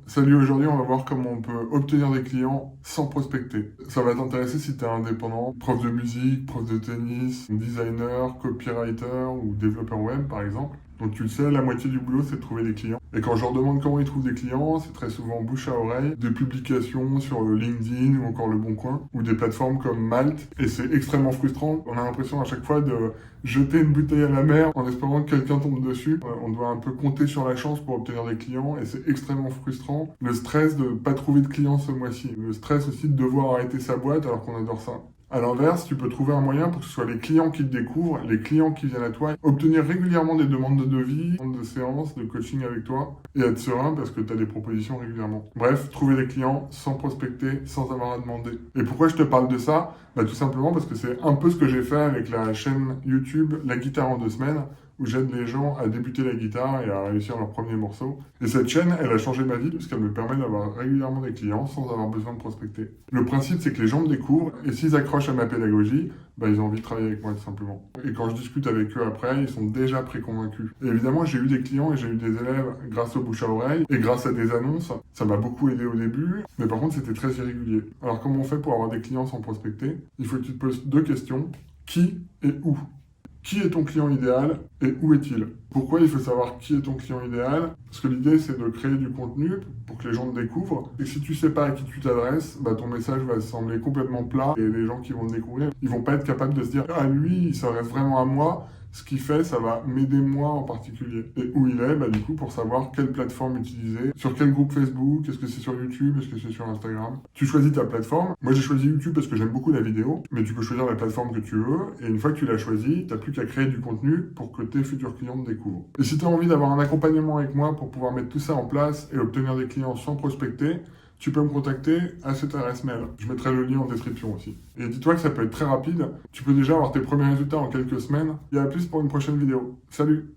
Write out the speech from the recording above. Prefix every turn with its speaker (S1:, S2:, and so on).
S1: Salut, aujourd'hui on va voir comment on peut obtenir des clients sans prospecter. Ça va t'intéresser si tu es indépendant, prof de musique, prof de tennis, designer, copywriter ou développeur web par exemple. Donc tu le sais, la moitié du boulot c'est de trouver des clients. Et quand je leur demande comment ils trouvent des clients, c'est très souvent bouche à oreille, des publications sur LinkedIn ou encore Le Bon Coin, ou des plateformes comme Malte. Et c'est extrêmement frustrant. On a l'impression à chaque fois de jeter une bouteille à la mer en espérant que quelqu'un tombe dessus. On doit un peu compter sur la chance pour obtenir des clients et c'est extrêmement frustrant. Le stress de pas trouver de clients ce mois-ci. Le stress aussi de devoir arrêter sa boîte alors qu'on adore ça. À l'inverse, tu peux trouver un moyen pour que ce soit les clients qui te découvrent, les clients qui viennent à toi, obtenir régulièrement des demandes de devis, de séances, de coaching avec toi, et être serein parce que tu as des propositions régulièrement. Bref, trouver des clients sans prospecter, sans avoir à demander. Et pourquoi je te parle de ça? Tout simplement parce que c'est un peu ce que j'ai fait avec la chaîne YouTube La Guitare en 2 semaines, où j'aide les gens à débuter la guitare et à réussir leur premier morceau. Et cette chaîne, elle a changé ma vie parce qu'elle me permet d'avoir régulièrement des clients sans avoir besoin de prospecter. Le principe, c'est que les gens me découvrent et s'ils accrochent à ma pédagogie, ils ont envie de travailler avec moi tout simplement. Et quand je discute avec eux après, ils sont déjà préconvaincus. Et évidemment, j'ai eu des clients et j'ai eu des élèves grâce au bouche à oreille et grâce à des annonces. Ça m'a beaucoup aidé au début, mais par contre, c'était très irrégulier. Alors comment on fait pour avoir des clients sans prospecter? Il faut que tu te poses 2 questions. Qui et où? Qui est ton client idéal et où est-il? Pourquoi il faut savoir qui est ton client idéal? Parce que l'idée, c'est de créer du contenu pour que les gens te découvrent. Et si tu sais pas à qui tu t'adresses, ton message va sembler complètement plat. Et les gens qui vont te découvrir, ils vont pas être capables de se dire « Ah, lui, il s'adresse vraiment à moi. Ce qu'il fait, ça va m'aider moi en particulier. » Et où il est, du coup, pour savoir quelle plateforme utiliser, sur quel groupe Facebook, est-ce que c'est sur YouTube, est-ce que c'est sur Instagram. Tu choisis ta plateforme. Moi, j'ai choisi YouTube parce que j'aime beaucoup la vidéo, mais tu peux choisir la plateforme que tu veux. Et une fois que tu l'as choisi, t'as plus qu'à créer du contenu pour que tes futurs clients te découvrent. Et si tu as envie d'avoir un accompagnement avec moi pour pouvoir mettre tout ça en place et obtenir des clients sans prospecter, tu peux me contacter à cette adresse mail. Je mettrai le lien en description aussi. Et dis-toi que ça peut être très rapide. Tu peux déjà avoir tes premiers résultats en quelques semaines. Et à plus pour une prochaine vidéo. Salut!